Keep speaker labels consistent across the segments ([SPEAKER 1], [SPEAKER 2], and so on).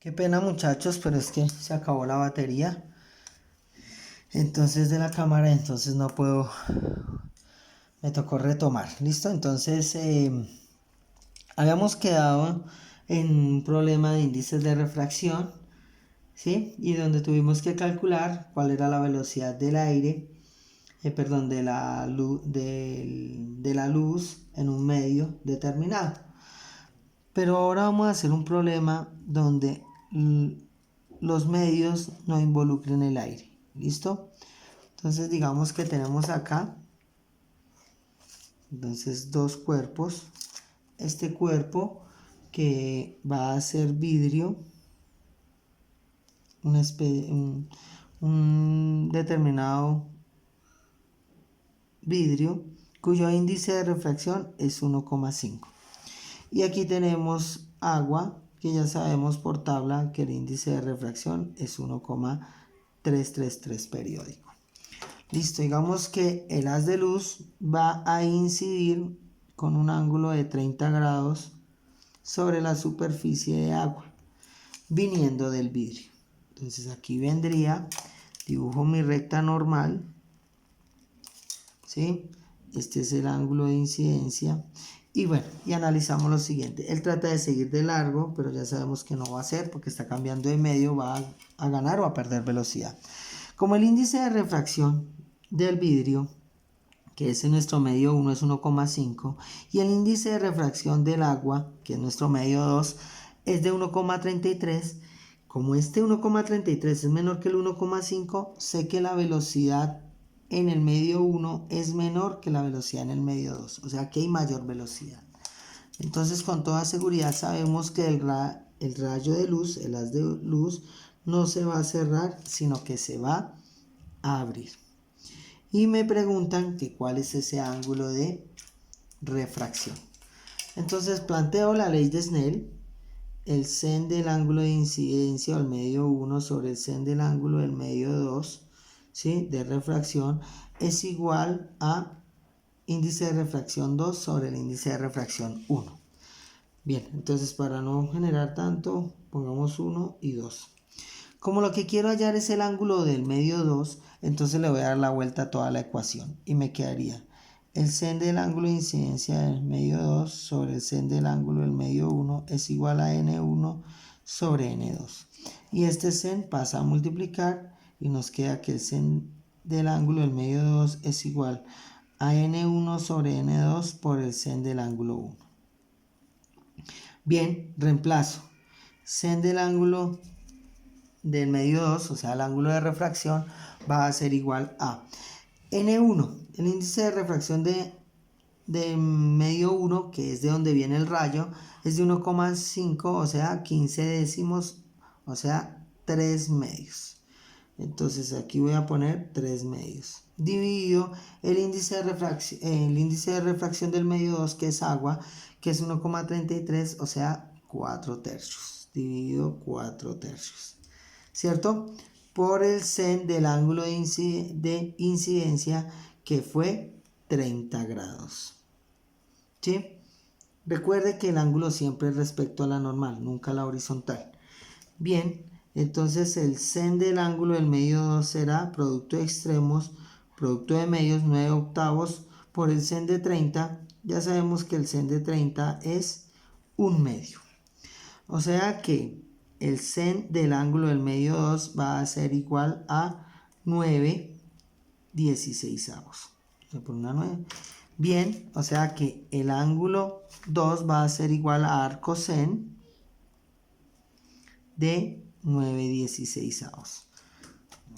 [SPEAKER 1] Qué pena muchachos, pero es que se acabó la batería. Entonces de la cámara, entonces no puedo. Me tocó retomar. ¿Listo? Entonces habíamos quedado en un problema de índices de refracción, ¿sí? Y donde tuvimos que calcular cuál era la velocidad del aire, perdón, de la luz en un medio determinado. Pero ahora vamos a hacer un problema donde los medios no involucren el aire. ¿Listo? Entonces digamos que tenemos acá, entonces dos cuerpos. Este cuerpo que va a ser vidrio, un determinado vidrio cuyo índice de refracción es 1,5. Y aquí tenemos agua, que ya sabemos por tabla que el índice de refracción es 1,333 periódico. Listo, digamos que el haz de luz va a incidir con un ángulo de 30 grados sobre la superficie de agua, viniendo del vidrio. Entonces aquí vendría, dibujo mi recta normal, ¿sí? Este es el ángulo de incidencia. Y bueno, y analizamos lo siguiente. Él trata de seguir de largo, pero ya sabemos que no va a ser porque está cambiando de medio, va a ganar o a perder velocidad. Como el índice de refracción del vidrio, que es en nuestro medio 1, es 1,5, y el índice de refracción del agua, que es nuestro medio 2, es de 1,33. Como este 1,33 es menor que el 1,5, sé que la velocidad en el medio 1 es menor que la velocidad en el medio 2, o sea que hay mayor velocidad. Entonces con toda seguridad sabemos que el rayo de luz, el haz de luz, no se va a cerrar, sino que se va a abrir. Y me preguntan que cuál es ese ángulo de refracción. Entonces planteo la ley de Snell. El sen del ángulo de incidencia o el medio 1 sobre el sen del ángulo del medio 2, ¿sí?, de refracción es igual a índice de refracción 2 sobre el índice de refracción 1. Bien, entonces para no generar tanto, pongamos 1 y 2. Como lo que quiero hallar es el ángulo del medio 2, entonces le voy a dar la vuelta a toda la ecuación y me quedaría el sen del ángulo de incidencia del medio 2 sobre el sen del ángulo del medio 1 es igual a n1 sobre n2. Y este sen pasa a multiplicar y nos queda que el sen del ángulo del medio 2 es igual a n1 sobre n2 por el sen del ángulo 1. Bien, reemplazo. Sen del ángulo del medio 2, o sea el ángulo de refracción, va a ser igual a N1, el índice de refracción de medio 1, que es de donde viene el rayo, es de 1,5, o sea 15 décimos, o sea 3 medios. Entonces aquí voy a poner 3 medios. Dividido el índice de refracción del medio 2, que es agua, que es 1,33, o sea 4 tercios. Dividido 4 tercios. ¿Cierto? Por el sen del ángulo de incidencia, que fue 30 grados. ¿Sí? Recuerde que el ángulo siempre es respecto a la normal, nunca a la horizontal. Bien, entonces el sen del ángulo del medio 2 será producto de extremos, producto de medios 9 octavos por el sen de 30. Ya sabemos que el sen de 30 es un medio. O sea que el sen del ángulo del medio 2 va a ser igual a 9/16. Voy a poner una 9. Bien, o sea que el ángulo 2 va a ser igual a arcoseno de 9/16.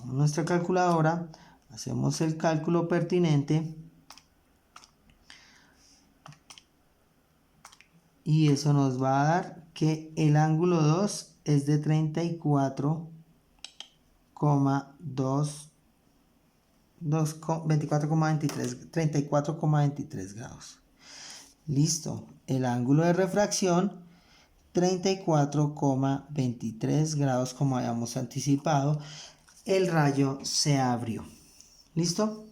[SPEAKER 1] Nuestra calculadora, hacemos el cálculo pertinente y eso nos va a dar que el ángulo 2 es de 34,23 grados. Listo. El ángulo de refracción 34,23 grados, como habíamos anticipado. El rayo se abrió. ¿Listo?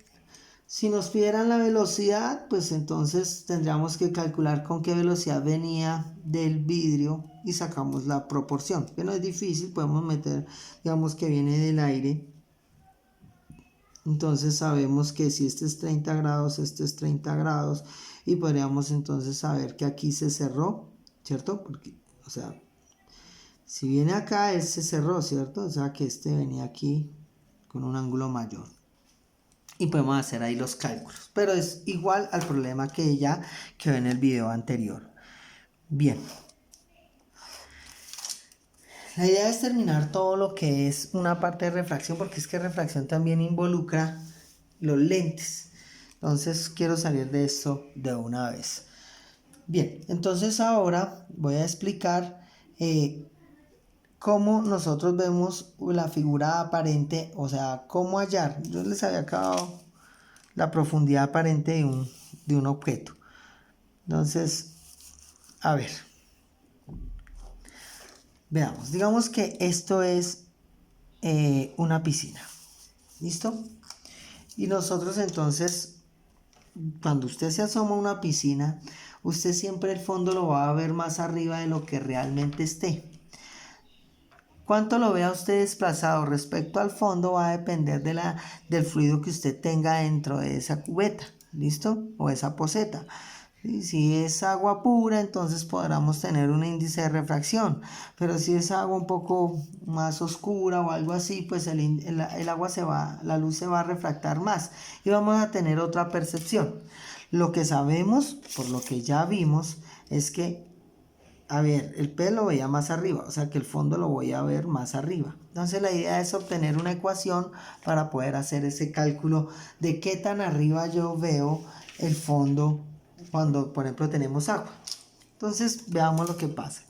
[SPEAKER 1] Si nos pidieran la velocidad, pues entonces tendríamos que calcular con qué velocidad venía del vidrio y sacamos la proporción, que no es difícil, podemos meter, digamos que viene del aire. Entonces sabemos que si este es 30 grados, este es 30 grados y podríamos entonces saber que aquí se cerró, ¿cierto? Porque, o sea, si viene acá, él se cerró, ¿cierto? O sea que este venía aquí con un ángulo mayor. Y podemos hacer ahí los cálculos, pero es igual al problema que ya quedó en el video anterior. Bien. La idea es terminar todo lo que es una parte de refracción, porque es que refracción también involucra los lentes. Entonces quiero salir de esto de una vez. Bien, entonces ahora voy a explicar cómo nosotros vemos la figura aparente, o sea, cómo hallar. Yo les había acabado la profundidad aparente de un objeto. Entonces, a ver, veamos, digamos que esto es una piscina, ¿listo? Y nosotros entonces, cuando usted se asoma a una piscina, usted siempre el fondo lo va a ver más arriba de lo que realmente esté. Cuánto lo vea usted desplazado respecto al fondo va a depender del fluido que usted tenga dentro de esa cubeta, ¿listo? O esa poceta. Si es agua pura, entonces podremos tener un índice de refracción, pero si es agua un poco más oscura o algo así, pues el agua la luz se va a refractar más y vamos a tener otra percepción. Lo que sabemos, por lo que ya vimos, es que, a ver, el pez lo veía más arriba, o sea que el fondo lo voy a ver más arriba. Entonces la idea es obtener una ecuación para poder hacer ese cálculo de qué tan arriba yo veo el fondo cuando, por ejemplo, tenemos agua. Entonces, veamos lo que pasa.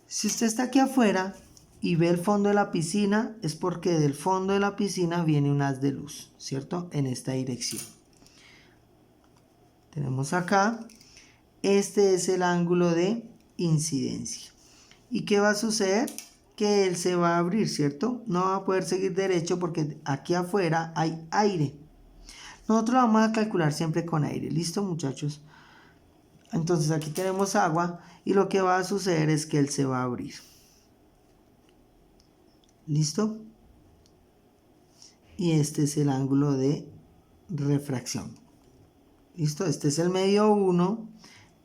[SPEAKER 1] Si usted está aquí afuera y ve el fondo de la piscina, es porque del fondo de la piscina viene un haz de luz, ¿cierto? En esta dirección. Tenemos acá, este es el ángulo de incidencia. ¿Y qué va a suceder? Que él se va a abrir, ¿cierto? No va a poder seguir derecho porque aquí afuera hay aire. Nosotros vamos a calcular siempre con aire. ¿Listo, muchachos? Entonces aquí tenemos agua y lo que va a suceder es que él se va a abrir. ¿Listo? Y este es el ángulo de refracción. ¿Listo? Este es el medio 1,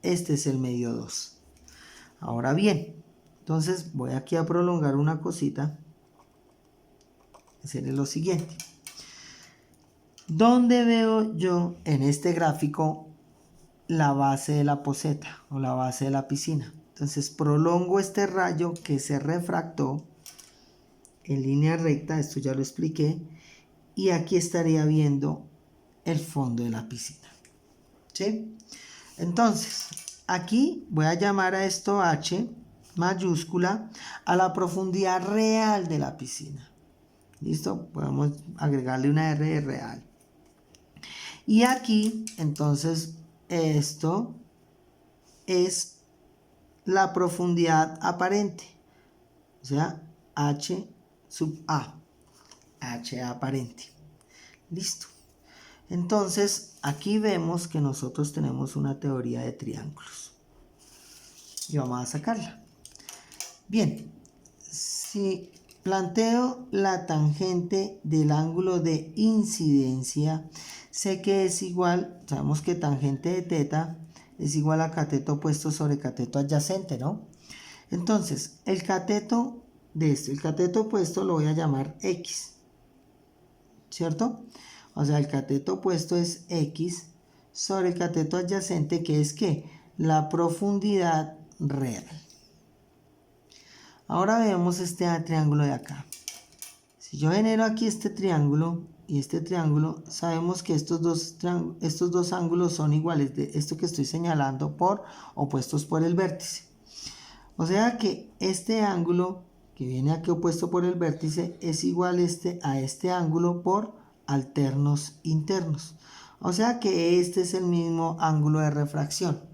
[SPEAKER 1] este es el medio 2. Ahora bien, entonces voy aquí a prolongar una cosita. Hacer lo siguiente. ¿Dónde veo yo en este gráfico la base de la poceta o la base de la piscina? Entonces prolongo este rayo que se refractó en línea recta, esto ya lo expliqué, y aquí estaría viendo el fondo de la piscina. ¿Sí? Entonces, aquí voy a llamar a esto H mayúscula a la profundidad real de la piscina. ¿Listo? Podemos agregarle una R de real. Y aquí, entonces, esto es la profundidad aparente. O sea, H sub A. H aparente. Listo. Entonces, aquí vemos que nosotros tenemos una teoría de triángulos. Y vamos a sacarla. Bien, si planteo la tangente del ángulo de incidencia, sé que es igual, sabemos que tangente de teta es igual a cateto opuesto sobre cateto adyacente, ¿no? Entonces, el cateto de esto, el cateto opuesto lo voy a llamar X, ¿cierto? O sea, el cateto opuesto es X sobre el cateto adyacente, que es ¿qué? La profundidad real. Ahora vemos este triángulo de acá. Si yo genero aquí este triángulo y este triángulo, sabemos que estos dos ángulos son iguales de esto que estoy señalando por opuestos por el vértice. O sea que este ángulo que viene aquí opuesto por el vértice es igual a este ángulo por alternos internos. O sea que este es el mismo ángulo de refracción.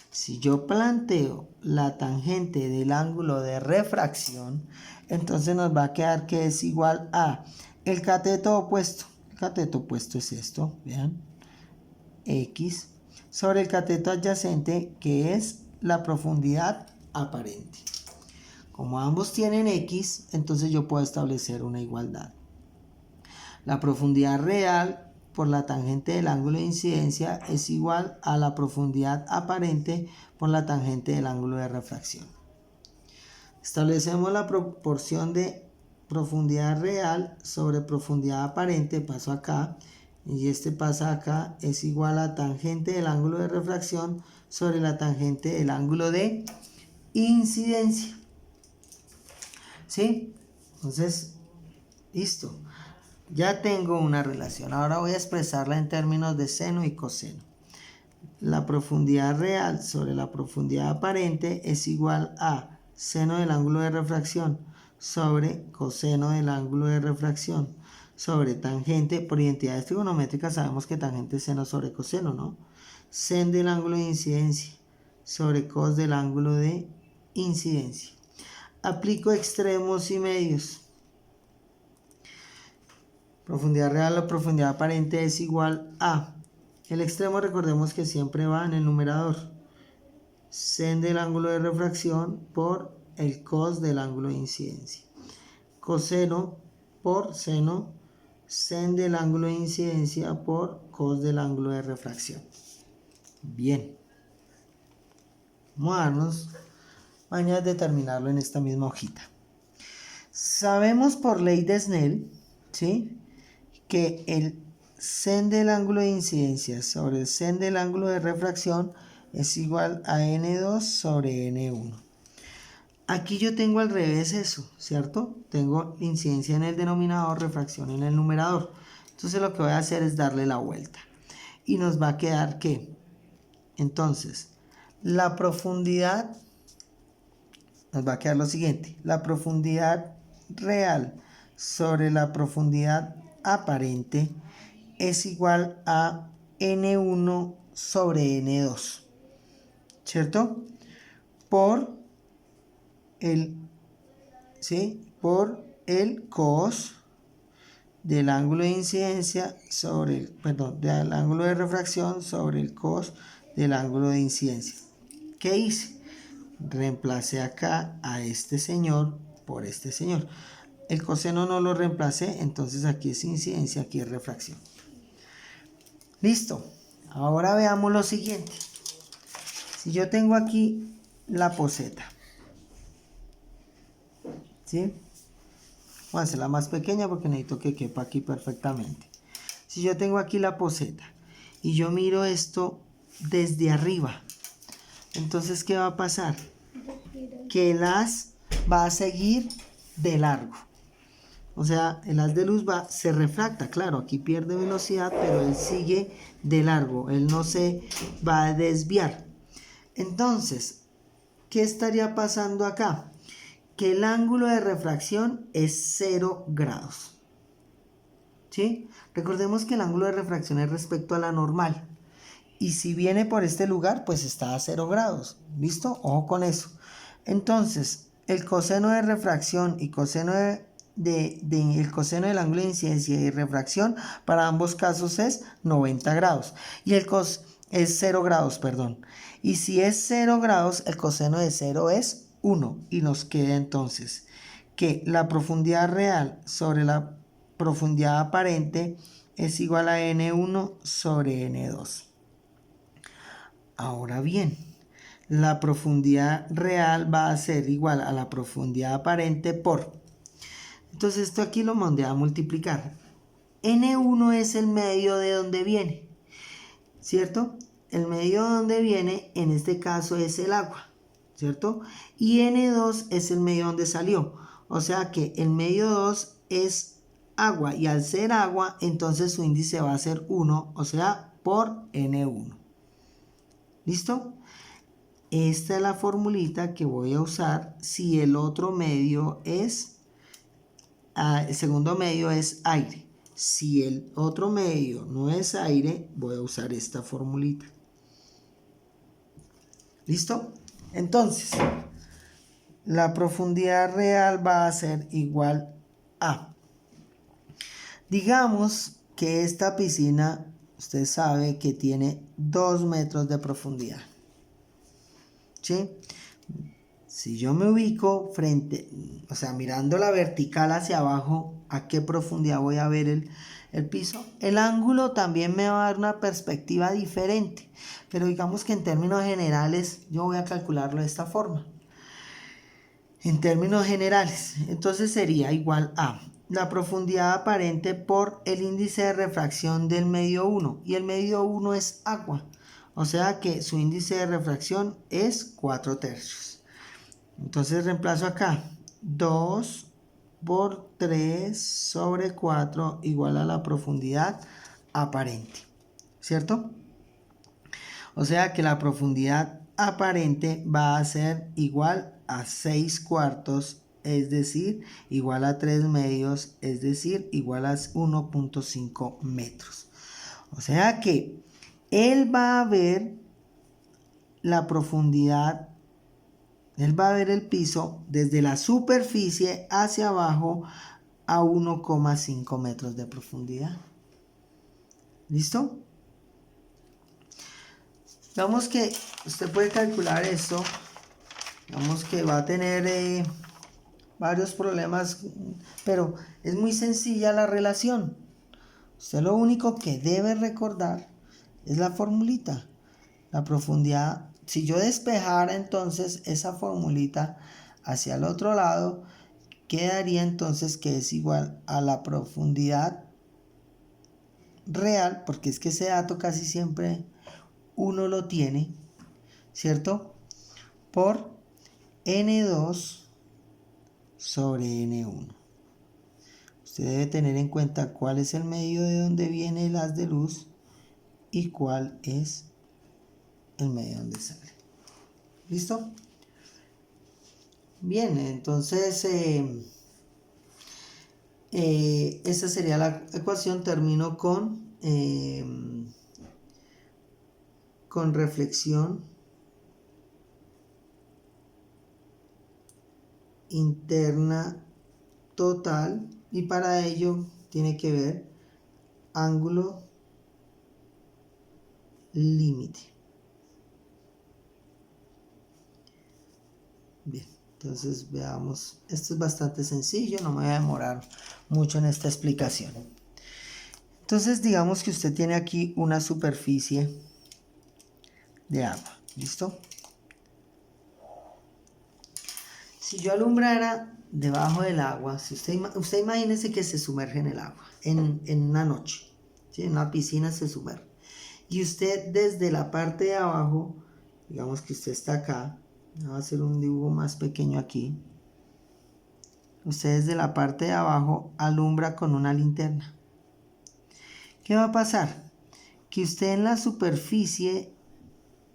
[SPEAKER 1] Si yo planteo la tangente del ángulo de refracción, entonces nos va a quedar que es igual a el cateto opuesto. El cateto opuesto es esto, vean. X sobre el cateto adyacente, que es la profundidad aparente. Como ambos tienen X, entonces yo puedo establecer una igualdad. La profundidad real por la tangente del ángulo de incidencia es igual a la profundidad aparente por la tangente del ángulo de refracción. Establecemos la proporción de profundidad real sobre profundidad aparente, paso acá, y este pasa acá, es igual a tangente del ángulo de refracción sobre la tangente del ángulo de incidencia. ¿Sí? Entonces, listo. Ya tengo una relación. Ahora voy a expresarla en términos de seno y coseno. La profundidad real sobre la profundidad aparente es igual a seno del ángulo de refracción sobre coseno del ángulo de refracción sobre tangente. Por identidades trigonométricas sabemos que tangente es seno sobre coseno, ¿no? Sen del ángulo de incidencia sobre cos del ángulo de incidencia. Aplico extremos y medios. Profundidad real o profundidad aparente es igual a, el extremo recordemos que siempre va en el numerador, sen del ángulo de refracción por el cos del ángulo de incidencia. Coseno por seno, sen del ángulo de incidencia por cos del ángulo de refracción. Bien. Vamos a darnos mañas de terminarlo en esta misma hojita. Sabemos por ley de Snell, ¿sí?, que el sen del ángulo de incidencia sobre el sen del ángulo de refracción es igual a N2 sobre N1. Aquí yo tengo al revés eso, ¿cierto? Tengo incidencia en el denominador, refracción en el numerador. Entonces lo que voy a hacer es darle la vuelta. Y nos va a quedar que, entonces, la profundidad, nos va a quedar lo siguiente. La profundidad real sobre la profundidad aparente es igual a N1 sobre N2, ¿cierto? Por el cos del ángulo de incidencia sobre el, del ángulo de refracción sobre el cos del ángulo de incidencia. ¿Qué hice? Reemplacé acá a este señor por este señor. El coseno no lo reemplacé, entonces aquí es incidencia, aquí es refracción. Listo. Ahora veamos lo siguiente. Si yo tengo aquí la poseta, ¿sí? Voy a hacerla más pequeña porque necesito que quepa aquí perfectamente. Si yo tengo aquí la poseta y yo miro esto desde arriba, entonces ¿qué va a pasar? Que el haz va a seguir de largo. O sea, el haz de luz se refracta, claro, aquí pierde velocidad, pero él sigue de largo, él no se va a desviar. Entonces, ¿qué estaría pasando acá? Que el ángulo de refracción es 0 grados. ¿Sí? Recordemos que el ángulo de refracción es respecto a la normal. Y si viene por este lugar, pues está a 0 grados. ¿Listo? Ojo con eso. Entonces, el coseno de refracción y coseno el coseno del ángulo de incidencia y refracción para ambos casos es 90 grados. Y el cos es 0 grados, perdón. Y si es 0 grados, el coseno de 0 es 1. Y nos queda entonces que la profundidad real sobre la profundidad aparente es igual a N1 sobre N2. Ahora bien, la profundidad real va a ser igual a la profundidad aparente por... Entonces esto aquí lo mandé a multiplicar. N1 es el medio de donde viene, ¿cierto? El medio de donde viene, en este caso, es el agua, ¿cierto? Y N2 es el medio donde salió. O sea que el medio 2 es agua. Y al ser agua, entonces su índice va a ser 1, o sea, por N1. ¿Listo? Esta es la formulita que voy a usar si el otro medio es, el segundo medio es aire. Si el otro medio no es aire, voy a usar esta formulita. ¿Listo? Entonces, la profundidad real va a ser igual a, digamos que esta piscina usted sabe que tiene 2 metros de profundidad. ¿Sí? Si yo me ubico frente, o sea, mirando la vertical hacia abajo, ¿a qué profundidad voy a ver el piso? El ángulo también me va a dar una perspectiva diferente, pero digamos que en términos generales yo voy a calcularlo de esta forma. En términos generales, entonces sería igual a la profundidad aparente por el índice de refracción del medio 1, y el medio 1 es agua, o sea que su índice de refracción es 4/3. Entonces reemplazo acá 2 por 3 sobre 4 igual a la profundidad aparente, ¿cierto? O sea que la profundidad aparente va a ser igual a 6/4, es decir, igual a 3 medios, es decir, igual a 1.5 metros. O sea que él va a ver la profundidad. Él va a ver el piso desde la superficie hacia abajo a 1,5 metros de profundidad. ¿Listo? Digamos que usted puede calcular esto. Digamos que va a tener varios problemas, pero es muy sencilla la relación. Usted lo único que debe recordar es la formulita. La profundidad. Si yo despejara entonces esa formulita hacia el otro lado, quedaría entonces que es igual a la profundidad real, porque es que ese dato casi siempre uno lo tiene, ¿cierto? Por N2 sobre N1. Usted debe tener en cuenta cuál es el medio de donde viene el haz de luz y cuál es el medio donde sale. ¿Listo? Bien, entonces esta sería la ecuación. Termino con reflexión interna total, y para ello tiene que ver ángulo límite. Bien, entonces veamos, esto es bastante sencillo, no me voy a demorar mucho en esta explicación. Entonces digamos que usted tiene aquí una superficie de agua, ¿listo? Si yo alumbrara debajo del agua, si usted imagínese que se sumerge en el agua, en una noche, ¿sí? En una piscina se sumerge, y usted desde la parte de abajo, digamos que usted está acá, voy a hacer un dibujo más pequeño aquí, usted desde la parte de abajo alumbra con una linterna. ¿Qué va a pasar? Que usted en la superficie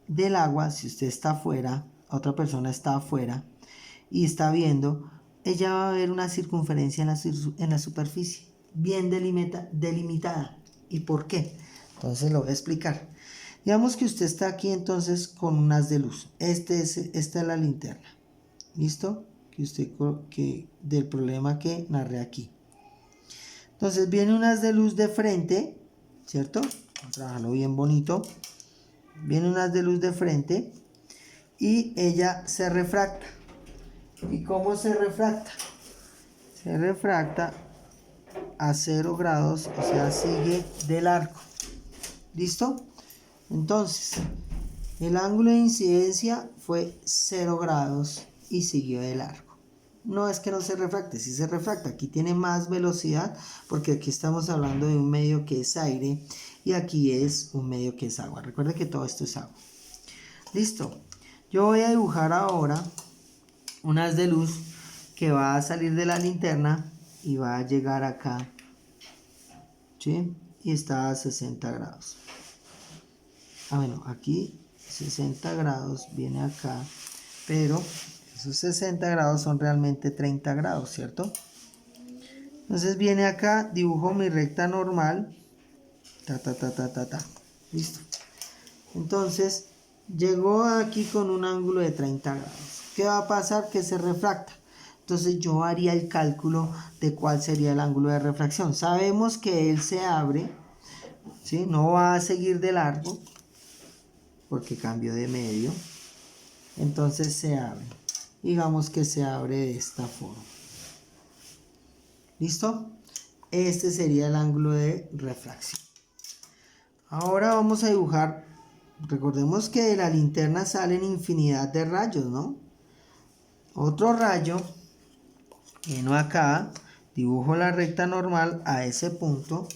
[SPEAKER 1] del agua, si usted está afuera, otra persona está afuera y está viendo, ella va a ver una circunferencia en la superficie bien delimitada. ¿Y por qué? Entonces lo voy a explicar. Digamos que usted está aquí entonces con un haz de luz. Esta es la linterna. ¿Listo? Del problema que narré aquí. Entonces viene un haz de luz de frente, ¿cierto? Vamos a trabajarlo bien bonito. Viene un haz de luz de frente y ella se refracta. ¿Y cómo se refracta? Se refracta a 0 grados, o sea, sigue del arco. ¿Listo? Entonces, el ángulo de incidencia fue 0 grados y siguió del arco. No es que no se refracte, sí se refracta. Aquí tiene más velocidad porque aquí estamos hablando de un medio que es aire y aquí es un medio que es agua. Recuerde que todo esto es agua. Listo. Yo voy a dibujar ahora un haz de luz que va a salir de la linterna y va a llegar acá, ¿sí? Y está a 60 grados. Bueno, aquí 60 grados viene acá, pero esos 60 grados son realmente 30 grados, ¿cierto? Entonces viene acá, dibujo mi recta normal, listo. Entonces llegó aquí con un ángulo de 30 grados. ¿Qué va a pasar? Que se refracta. Entonces yo haría el cálculo de cuál sería el ángulo de refracción. Sabemos que él se abre ¿sí? No va a seguir de largo porque cambió de medio. Entonces se abre. Digamos que se abre de esta forma. ¿Listo? Este sería el ángulo de refracción. Ahora vamos a dibujar. Recordemos que de la linterna salen infinidad de rayos, ¿no? Otro rayo. Viene acá. Dibujo la recta normal a ese punto.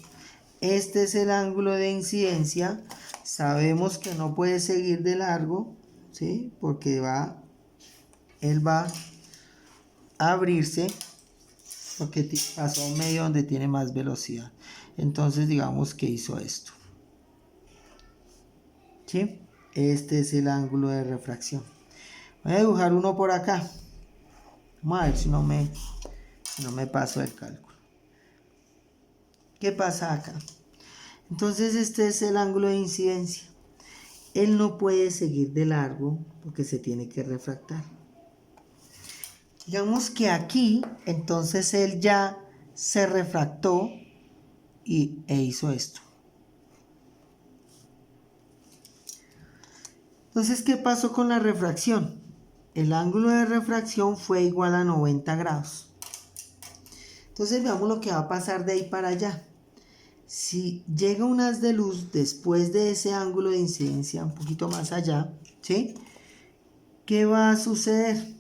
[SPEAKER 1] Este es el ángulo de incidencia. Sabemos que no puede seguir de largo, ¿sí? Porque él va a abrirse porque pasó a un medio donde tiene más velocidad. Entonces digamos que hizo esto, ¿sí? Este es el ángulo de refracción. Voy a dibujar uno por acá. Vamos a ver si no me paso el cálculo. ¿Qué pasa acá? Entonces este es el ángulo de incidencia. Él no puede seguir de largo porque se tiene que refractar. Digamos que aquí, entonces él ya se refractó e hizo esto. Entonces, ¿qué pasó con la refracción? El ángulo de refracción fue igual a 90 grados. Entonces, veamos lo que va a pasar de ahí para allá. Si llega un haz de luz después de ese ángulo de incidencia, un poquito más allá, ¿sí? ¿Qué va a suceder?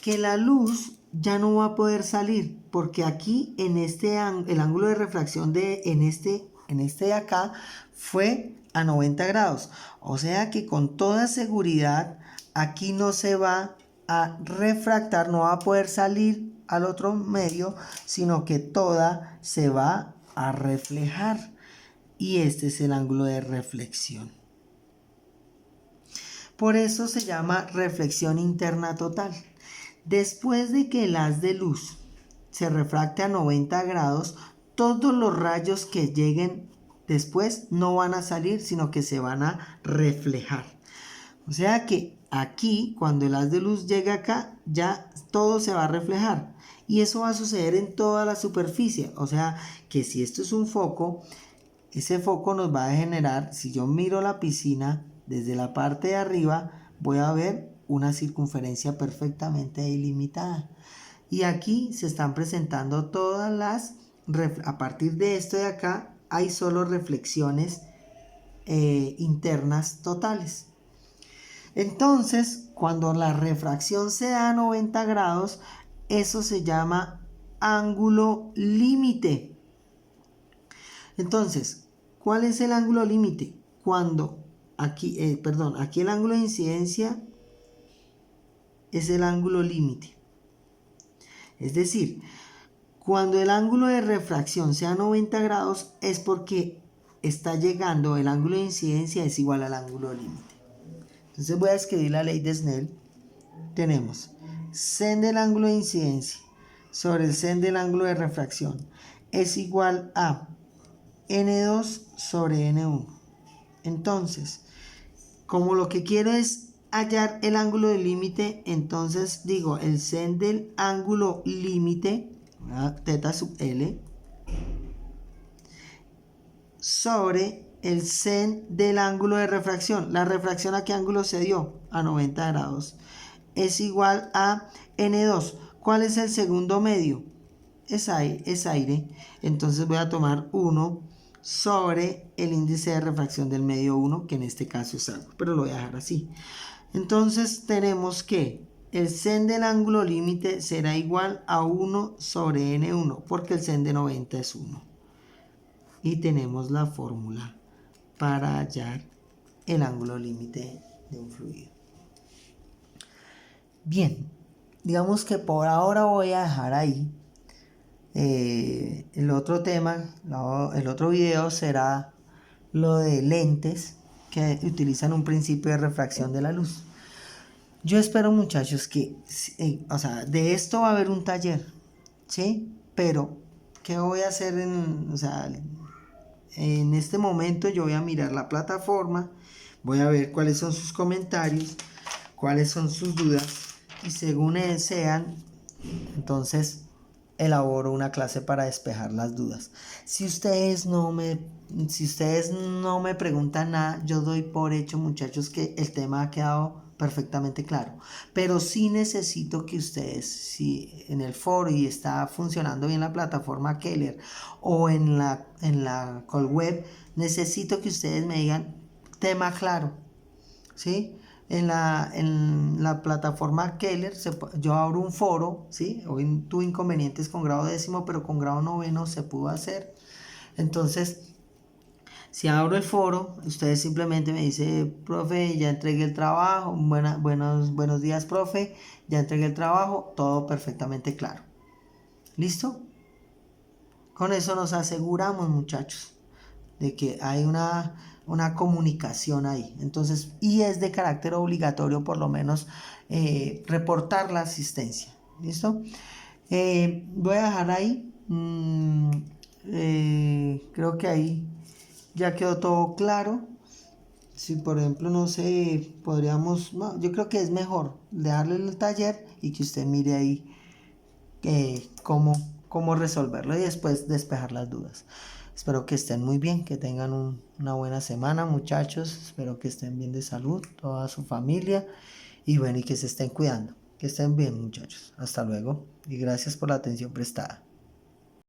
[SPEAKER 1] Que la luz ya no va a poder salir, porque aquí en el ángulo de refracción en este de acá fue a 90 grados. O sea que con toda seguridad aquí no se va a refractar, no va a poder salir al otro medio, sino que toda se va a reflejar. Y este es el ángulo de reflexión. Por eso se llama reflexión interna total. Después de que el haz de luz se refracte a 90 grados, todos los rayos que lleguen después no van a salir, sino que se van a reflejar. O sea que aquí, cuando el haz de luz llega acá, ya todo se va a reflejar. Y eso va a suceder en toda la superficie. O sea que si esto es un foco, ese foco nos va a generar, si yo miro la piscina desde la parte de arriba, voy a ver una circunferencia perfectamente delimitada. Y aquí se están presentando todas a partir de esto de acá, hay solo reflexiones internas totales. Entonces, cuando la refracción se da a 90 grados, eso se llama ángulo límite. Entonces, ¿cuál es el ángulo límite? Cuando aquí el ángulo de incidencia es el ángulo límite. Es decir, cuando el ángulo de refracción sea 90 grados es porque está llegando, el ángulo de incidencia es igual al ángulo límite. Entonces voy a escribir la ley de Snell. Tenemos sen del ángulo de incidencia sobre el sen del ángulo de refracción es igual a N2 sobre N1. Entonces, como lo que quiero es hallar el ángulo del límite, entonces digo el sen del ángulo límite, teta sub L, sobre el sen del ángulo de refracción. ¿La refracción a qué ángulo se dio? A 90 grados. Es igual a N2. ¿Cuál es el segundo medio? Es aire. Entonces voy a tomar 1 sobre el índice de refracción del medio 1, que en este caso es agua, pero lo voy a dejar así. Entonces tenemos que el sen del ángulo límite será igual a 1 sobre N1, porque el sen de 90 es 1. Y tenemos la fórmula para hallar el ángulo límite de un fluido. Bien, digamos que por ahora voy a dejar ahí. El otro tema, el otro video será lo de lentes que utilizan un principio de refracción de la luz. Yo espero, muchachos, que, de esto va a haber un taller, ¿sí? Pero, ¿qué voy a hacer en este momento? Yo voy a mirar la plataforma, voy a ver cuáles son sus comentarios, cuáles son sus dudas, y según sean, entonces elaboro una clase para despejar las dudas. Si ustedes no me preguntan nada, yo doy por hecho, muchachos, que el tema ha quedado perfectamente claro. Pero sí necesito que ustedes, si en el foro y está funcionando bien la plataforma Keller o en la call web, necesito que ustedes me digan tema claro, ¿sí? En la plataforma Keller yo abro un foro, ¿sí? Hoy tuve inconvenientes con grado décimo, pero con grado noveno se pudo hacer. Entonces, si abro el foro, ustedes simplemente me dicen, profe, ya entregué el trabajo, buenos días, profe, ya entregué el trabajo, todo perfectamente claro. ¿Listo? Con eso nos aseguramos, muchachos, de que hay una comunicación ahí. Entonces, y es de carácter obligatorio por lo menos reportar la asistencia. ¿Listo? Voy a dejar ahí. Creo que ahí ya quedó todo claro. Si por ejemplo, no sé, podríamos, no, yo creo que es mejor dejarle el taller y que usted mire ahí cómo resolverlo y después despejar las dudas. Espero que estén muy bien, que tengan una buena semana, muchachos. Espero que estén bien de salud, toda su familia. Y bueno, y que se estén cuidando. Que estén bien, muchachos. Hasta luego. Y gracias por la atención prestada.